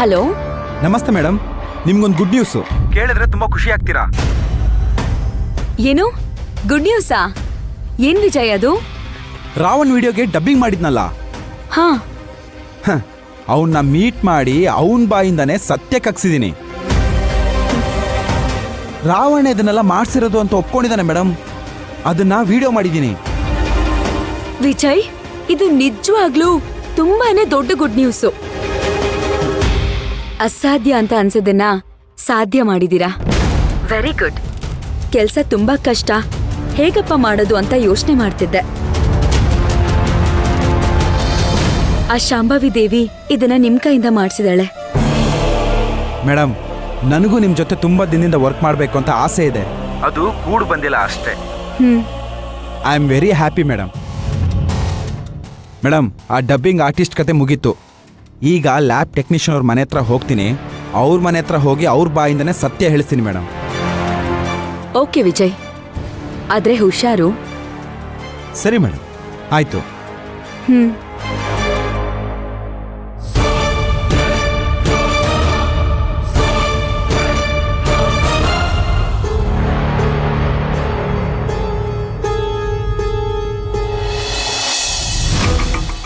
Hello, ನಮಸ್ತೆ madam. ನಿಮ್ಗೊಂದು good news ಕೇಳಿದ್ರೆ ತುಂಬಾ ಖುಷಿ ಆಗ್ತೀರಾ. ಏನು ಗುಡ್ ನ್ಯೂಸಾ? ಏನ್ ವಿಜಯ್ ಅದು? ರಾವಣ್ ವಿಡಿಯೋಗೆ ಡಬ್ಬಿಂಗ್ ಮಾಡಿದ್ನಲ್ಲ, ಹಾ, ಅವನ್ನ ಮೀಟ್ ಮಾಡಿ ಅವನ್ ಬಾಯಿಂದಾನೆ ಸತ್ಯ ಕಕ್ಸಿದೀನಿ. ರಾವಣ ಇದನ್ನೆಲ್ಲ ಮಾಡ್ಸಿರೋದು ಅಂತ ಒಪ್ಕೊಂಡಿದ್ದಾನೆ ಮೇಡಮ್. ಅದನ್ನ ವಿಡಿಯೋ ಮಾಡಿದ್ದೀನಿ. ವಿಜಯ್, ಇದು ನಿಜವಾಗ್ಲೂ ತುಂಬಾನೇ ದೊಡ್ಡ ಗುಡ್ ನ್ಯೂಸು. ಅಸಾಧ್ಯ ಅಂತ ಅನ್ಸದನ್ನ ಸಾಧ್ಯ ಮಾಡಿದೀರಾ. Very good. ಕೆಲ್ಸ ತುಂಬಾ ಕಷ್ಟ, ಹೇಗಪ್ಪ ಮಾಡೋದು ಅಂತ ಯೋಚನೆ ಮಾಡ್ತಿದ್ದೆ. ಆ ಶಾಂಭವಿ ದೇವಿ ಇದನ್ನ ನಿಮ್ ಕೈಯಿಂದ ಮಾಡಿಸಿದಾಳೆ. ಮೇಡಮ್, ನನಗೂ ನಿಮ್ ಜೊತೆ ತುಂಬಾ ದಿನದಿಂದ ವರ್ಕ್ ಮಾಡಬೇಕು ಅಂತ ಆಸೆ ಇದೆ. ಅದು ಕೂಡ್ ಬಂದಿಲ್ಲ ಅಷ್ಟೇ. I am very happy madam. Madam, ಆ ಡಬ್ಬಿಂಗ್ ಆರ್ಟಿಸ್ಟ್ ಕತೆ ಮುಗೀತು. ಈಗ ಲ್ಯಾಬ್ ಟೆಕ್ನಿಷಿಯನ್ ಅವ್ರ ಮನೆ ಹತ್ರ ಹೋಗ್ತೀನಿ. ಅವ್ರ ಮನೆ ಹತ್ರ ಹೋಗಿ ಅವ್ರ ಬಾಯಿಂದನೇ ಸತ್ಯ ಹೇಳಿಸ್ತೀನಿ ಮೇಡಮ್. ಓಕೆ ವಿಜಯ್, ಆದ್ರೆ ಹುಷಾರು. ಸರಿ ಮೇಡಮ್, ಆಯ್ತು.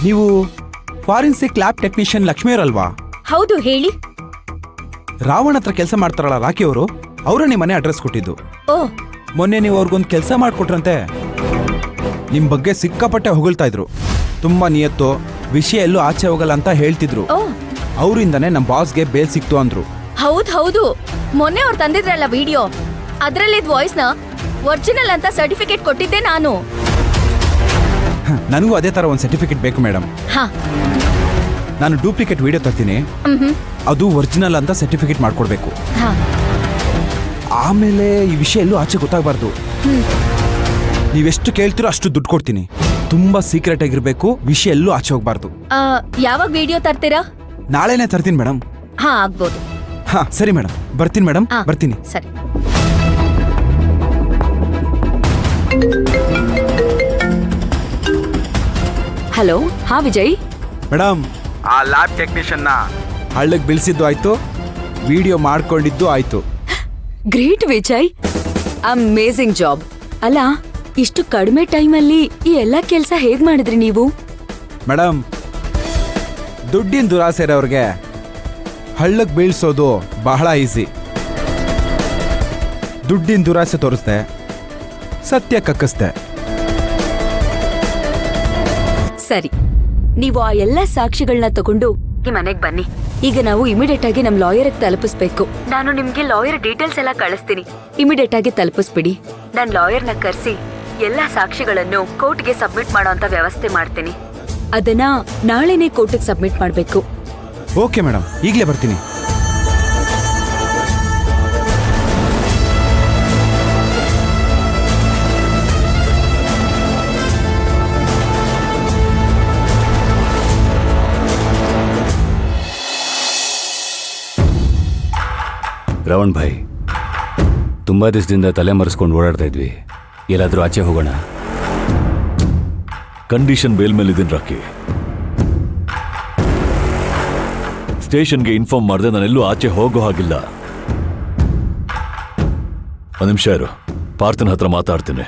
ನೀವು ಫಾರೆನ್ಸಿಕ್ ಲ್ಯಾಬ್ ಟೆಕ್ನಿಷಿಯನ್ ಲಕ್ಷ್ಮಿಯವರಲ್ವಾ? ಹೌದು, ಹೇಳಿ. ರಾವಣ ಹತ್ರ ಕೆಲಸ ಮಾಡ್ತಾರಲ್ಲ ರಾಕಿ ಅವರು, ಅವರ ನಿಮ್ಮ ಮನೆ ಅಡ್ರೆಸ್ ಕೊಟ್ಟಿದ್ದು. ಓ, ಮೊನ್ನೆ ನೀವು ಅವ್ರಿಗೊಂದು ಕೆಲಸ ಮಾಡಿಕೊಟ್ರಂತೆ. ನಿಮ್ ಬಗ್ಗೆ ಸಿಕ್ಕಾಪಟ್ಟೆ ಹೊಗಳ್ತಾ ಇದ್ರು. ತುಂಬಾ ನಿಯತ್ತು, ವಿಷಯ ಎಲ್ಲೂ ಆಚೆ ಹೋಗಲ್ಲ ಅಂತ ಹೇಳ್ತಿದ್ರು. ಅವರಿಂದಾನೆ ನಮ್ಮ ಬಾಸ್ಗೆ ಬೇಲ್ ಸಿಕ್ತು ಅಂದ್ರು. ಹೌದು, ಮೊನ್ನೆ ಅವ್ರು ತಂದಿದ್ರಲ್ಲ ವಿಡಿಯೋ, ಅದ್ರಲ್ಲಿದ್ ವಾಯ್ಸ್ನ ಒರಿಜಿನಲ್ ಅಂತ ಸರ್ಟಿಫಿಕೇಟ್ ಕೊಟ್ಟಿದ್ದೆ ನಾನು. ನನಗೂ ಅದೇ ತರ ಒಂದು ಸರ್ಟಿಫಿಕೇಟ್ ಬೇಕು ಮೇಡಮ್. ನಾನು ಡೂಪ್ಲಿಕೇಟ್ ವಿಡಿಯೋ ತರ್ತೀನಿ, ಅದು ಒರಿಜಿನಲ್ ಅಂತ ಸರ್ಟಿಫಿಕೇಟ್ ಮಾಡ್ಕೊಡ್ಬೇಕು. ಆಮೇಲೆ ಈ ವಿಷಯ ಎಲ್ಲೂ ಆಚೆ ಗೊತ್ತಾಗಬಾರ್ದು. ನೀವೆಷ್ಟು ಕೇಳ್ತಿರೋ ಅಷ್ಟು ದುಡ್ಡು ಕೊಡ್ತೀನಿ. ತುಂಬಾ ಸೀಕ್ರೆಟ್ ಆಗಿರ್ಬೇಕು, ವಿಷಯ ಎಲ್ಲೂ ಆಚೆ ಹೋಗ್ಬಾರ್ದು. ಯಾವಾಗ ವಿಡಿಯೋ ತರ್ತೀರಾ? ನಾಳೆನೆ ತರ್ತೀನಿ ಮೇಡಮ್. ಆಗ್ಬೋದು. ಸರಿ ಮೇಡಮ್, ಬರ್ತೀನಿ ಮೇಡಮ್, ಬರ್ತೀನಿ. ಸರಿ. ಹಲೋ, ಹಾ ವಿಜಯ್. ಮೇಡಮ್, ಆ ಲ್ಯಾಬ್ ಟೆಕ್ನಿಷಿಯನ್ನ ಹಳ್ಳಕ್ಕೆ ಬೀಳ್ಸಿದ್ದು ಆಯ್ತು, ವಿಡಿಯೋ ಮಾಡ್ಕೊಂಡಿದ್ದು ಆಯ್ತು. Great Vijay, amazing job. ಅಲ್ಲ, ಇಷ್ಟು ಕಡಿಮೆ ಟೈಮಲ್ಲಿ ಈ ಎಲ್ಲ ಕೆಲಸ ಹೇಗ್ ಮಾಡಿದ್ರಿ ನೀವು? ಮೇಡಮ್, ದುಡ್ಡಿನ ದುರಾಸೆ ಇರೋರ್ಗೆ ಹಳ್ಳಕ್ಕೆ ಬೀಳ್ಸೋದು ಬಹಳ ಈಸಿ. ದುಡ್ಡಿನ ದುರಾಸೆ ತೋರಿಸ್ದೆ, ಸತ್ಯ ಕಕ್ಕಿಸ್ದೆ. ಸರಿ, ನೀವು ಆ ಎಲ್ಲ ಸಾಕ್ಷಿಗಳನ್ನ ತಗೊಂಡು ಈ ಮನೆಗ್ ಬನ್ನಿ. ಈಗ ನಾವು ಇಮಿಡಿಯೇಟ್ ಆಗಿ ನಮ್ ಲಾಯರ್ ತಲುಪಿಸ್ಬೇಕು. ನಾನು ನಿಮ್ಗೆ ಲಾಯರ್ ಡೀಟೇಲ್ಸ್ ಎಲ್ಲ ಕಳಿಸ್ತೀನಿ. ಇಮಿಡಿಯೇಟ್ ಆಗಿ ತಲುಪಿಸ್ಬಿಡಿ. ನಾನ್ ಲಾಯರ್ನ ಕರೆಸಿ ಎಲ್ಲಾ ಸಾಕ್ಷಿಗಳನ್ನು ಕೋರ್ಟ್ಗೆ ಸಬ್ಮಿಟ್ ಮಾಡೋ ಅಂತ ವ್ಯವಸ್ಥೆ ಮಾಡ್ತೀನಿ. ಅದನ್ನ ನಾಳೆನೆ ಕೋರ್ಟ್ಗೆ ಸಬ್ಮಿಟ್ ಮಾಡ್ಬೇಕು. ಓಕೆ ಮೇಡಮ್, ಈಗಲೇ ಬರ್ತೀನಿ. ರಾವಣ್ ಭಾಯ್, ತುಂಬಾ ದಿವಸದಿಂದ ತಲೆ ಮರೆಸ್ಕೊಂಡು ಓಡಾಡ್ತಾ ಇದ್ವಿ. ಎಲ್ಲಾದ್ರೂ ಆಚೆ ಹೋಗೋಣ? ಕಂಡೀಷನ್ ಬೇಲ್ ಮೇಲೆ ಇದೀನಿ ರಾಕಿ. ಸ್ಟೇಷನ್ಗೆ ಇನ್ಫಾರ್ಮ್ ಮಾಡಿದೆ ನಾನೆಲ್ಲೂ ಆಚೆ ಹೋಗೋ ಹಾಗಿಲ್ಲ. ಒಂದು ನಿಮಿಷ ಇರು, ಪಾರ್ಥನ ಹತ್ರ ಮಾತಾಡ್ತೀನಿ.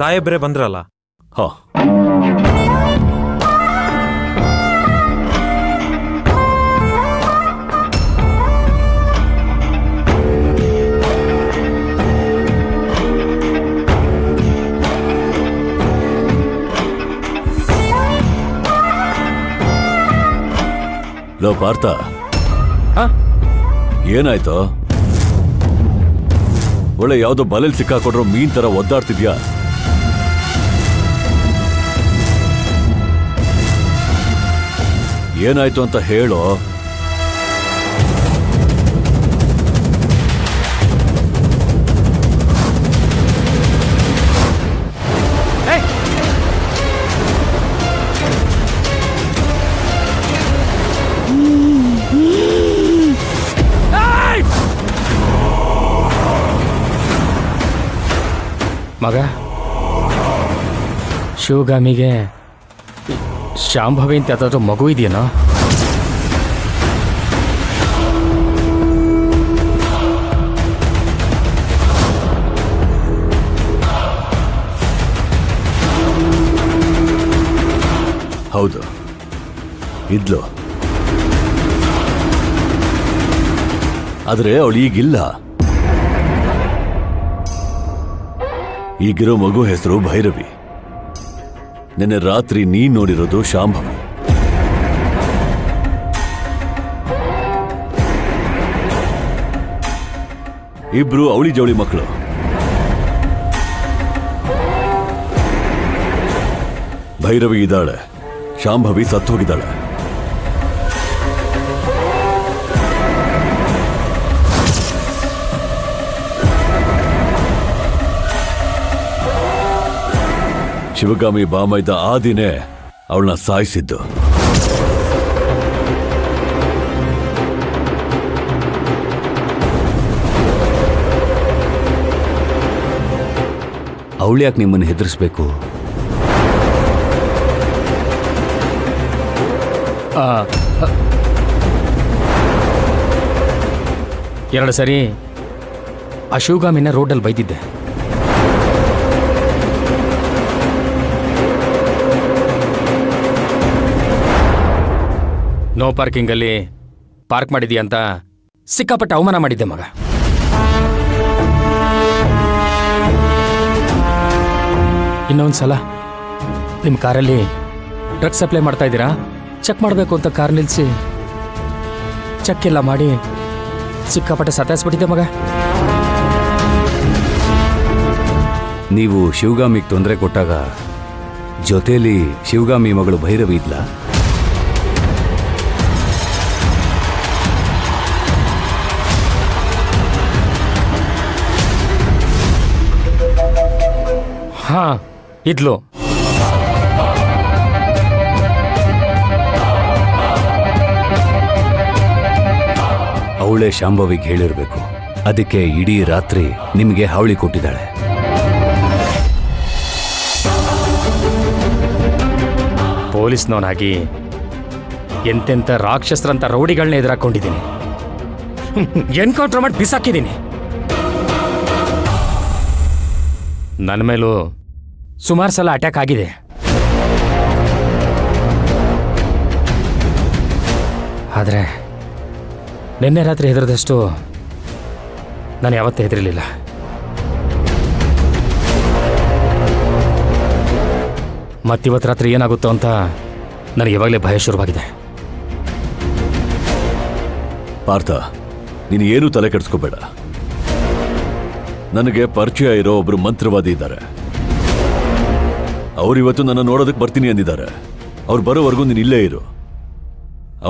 ಸಾಹೇಬ್ರೆ ಬಂದ್ರಲ್ಲ? ಹಾ. ಲೋ ಪಾರ್ಥ, ಏನಾಯ್ತು? ಒಳ್ಳೆ ಯಾವ್ದೋ ಬಲೆಲ್ ಸಿಕ್ಕಾಕೊಡ್ರೋ ಮೀನ್ ತರ ಒದ್ದಾಡ್ತಿದ್ಯಾ? ಏನಾಯ್ತು ಅಂತ ಹೇಳೋ. ಮಗ, ಶಿವಗಾಮಿಗೆ ಶಾಂಭವಿ ಅಂತ ಯಾವ್ದಾದ್ರು ಮಗು ಇದೆಯೇನೋ? ಹೌದು, ಇದ್ಲು. ಆದ್ರೆ ಅವಳು ಈಗಿಲ್ಲ. ಈಗಿರೋ ಮಗು ಹೆಸರು ಭೈರವಿ. ನಿನ್ನೆ ರಾತ್ರಿ ನೀನ್ ನೋಡಿರೋದು ಶಾಂಭವಿ. ಇಬ್ರು ಅವಳಿ ಜವಳಿ ಮಕ್ಕಳು. ಭೈರವಿ ಇದ್ದಾಳೆ, ಶಾಂಭವಿ ಸತ್ತು ಹೋಗಿದ್ದಾಳೆ. ಶಿವಗಾಮಿ ಬಾಮೈದ ಆ ದಿನೇ ಅವಳನ್ನ ಸಾಯಿಸಿದ್ದು. ಅವಳು ಯಾಕೆ ನಿಮ್ಮನ್ನು ಹೆದರಿಸ್ಬೇಕು? ಎರಡು ಸರಿ ಆ ಶಿವಗಾಮಿನ ರೋಡಲ್ಲಿ ಬೈದಿದ್ದೆ. ನೋ ಪಾರ್ಕಿಂಗಲ್ಲಿ ಪಾರ್ಕ್ ಮಾಡಿದೀಯ ಅಂತ ಸಿಕ್ಕಾಪಟ್ಟೆ ಅವಮಾನ ಮಾಡಿದ್ದೆ ಮಗ. ಇನ್ನೊಂದ್ಸಲ ನಿಮ್ಮ ಕಾರಲ್ಲಿ ಡ್ರಗ್ಸ್ ಸಪ್ಲೈ ಮಾಡ್ತಾ ಇದ್ದೀರಾ, ಚೆಕ್ ಮಾಡಬೇಕು ಅಂತ ಕಾರ್ ನಿಲ್ಲಿಸಿ ಚೆಕ್ ಎಲ್ಲ ಮಾಡಿ ಸಿಕ್ಕಾಪಟ್ಟೆ ಸತಾಯಿಸ್ಬಿಟ್ಟಿದ್ದೆ ಮಗ. ನೀವು ಶಿವಗಾಮಿಗೆ ತೊಂದರೆ ಕೊಟ್ಟಾಗ ಜೊತೆಯಲ್ಲಿ ಶಿವಗಾಮಿ ಮಗಳು ಭೈರವಿ ಇದ್ಲ? ಹಾ, ಇದ್ಲು. ಅವಳೇ ಶಾಂಭವಿಗೆ ಹೇಳಿರ್ಬೇಕು. ಅದಕ್ಕೆ ಇಡೀ ರಾತ್ರಿ ನಿಮಗೆ ಹಾವಳಿ ಕೊಟ್ಟಿದ್ದಾಳೆ. ಪೊಲೀಸ್ನವನಾಗಿ ಎಂತೆಂಥ ರಾಕ್ಷಸರಂತ ರೌಡಿಗಳನ್ನ ಎದುರಾಕೊಂಡಿದ್ದೀನಿ. ಎನ್ಕೌಂಟರ್ ಮಾಡಿ ಬಿಸಾಕಿದ್ದೀನಿ. ನನ್ನ ಮೇಲೂ ಸುಮಾರು ಸಲ ಅಟ್ಯಾಕ್ ಆಗಿದೆ. ಆದರೆ ನಿನ್ನೆ ರಾತ್ರಿ ಹೆದರದಷ್ಟು ನಾನು ಯಾವತ್ತೂ ಹೆದರಲಿಲ್ಲ. ಮತ್ತಿವತ್ತು ರಾತ್ರಿ ಏನಾಗುತ್ತೋ ಅಂತ ನನಗೆ ಇವಾಗಲೇ ಭಯ ಶುರುವಾಗಿದೆ. ಪಾರ್ಥ, ನೀನು ಏನೂ ತಲೆ ಕೆಡಿಸ್ಕೋಬೇಡ. ನನಗೆ ಪರಿಚಯ ಇರೋ ಒಬ್ರು ಮಂತ್ರವಾದಿ ಇದ್ದಾರೆ. ಅವರಿವತ್ತು ನನ್ನ ನೋಡೋದಕ್ಕೆ ಬರ್ತೀನಿ ಅಂದಿದ್ದಾರೆ. ಅವ್ರು ಬರೋವರೆಗೂ ನೀನು ಇಲ್ಲೇ ಇರು.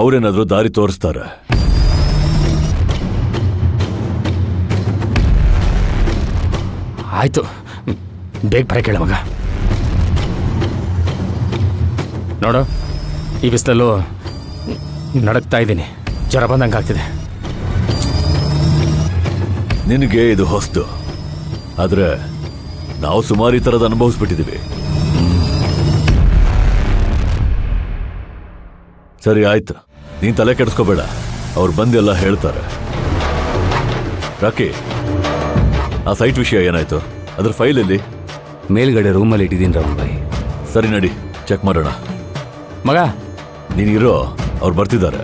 ಅವರೇನಾದ್ರೂ ದಾರಿ ತೋರಿಸ್ತಾರೆ. ಆಯ್ತು, ಬೇಗ ಬರ ಕೇಳ ಮಗ. ನೋಡು, ಈ ಬಿಸಿಲಲ್ಲೂ ನಡಕ್ತಾ ಇದ್ದೀನಿ. ಜ್ವರ ಬಂದಂಗೆ ಆಗ್ತಿದೆ. ನಿನಗೆ ಇದು ಹೊಸ್ತು, ಆದ್ರೆ ನಾವು ಸುಮಾರು ಈ ಥರದ ಅನುಭವಿಸ್ಬಿಟ್ಟಿದ್ದೀವಿ. ಸರಿ ಆಯ್ತು, ನೀನ್ ತಲೆ ಕೆಡಿಸ್ಕೋಬೇಡ. ಅವ್ರು ಬಂದೆಲ್ಲ ಹೇಳ್ತಾರೆ. ರಾಕಿ, ಆ ಸೈಟ್ ವಿಷಯ ಏನಾಯ್ತು? ಅದ್ರ ಫೈಲ್ ಎಲ್ಲಿ? ಮೇಲ್ಗಡೆ ರೂಮಲ್ಲಿ ಇಟ್ಟಿದ್ದೀನಿ ರಾಹುಲ್ ಭಾಯ್. ಸರಿ ನಡಿ, ಚೆಕ್ ಮಾಡೋಣ. ಮಗ ನೀನಿರೋ, ಅವ್ರು ಬರ್ತಿದ್ದಾರೆ.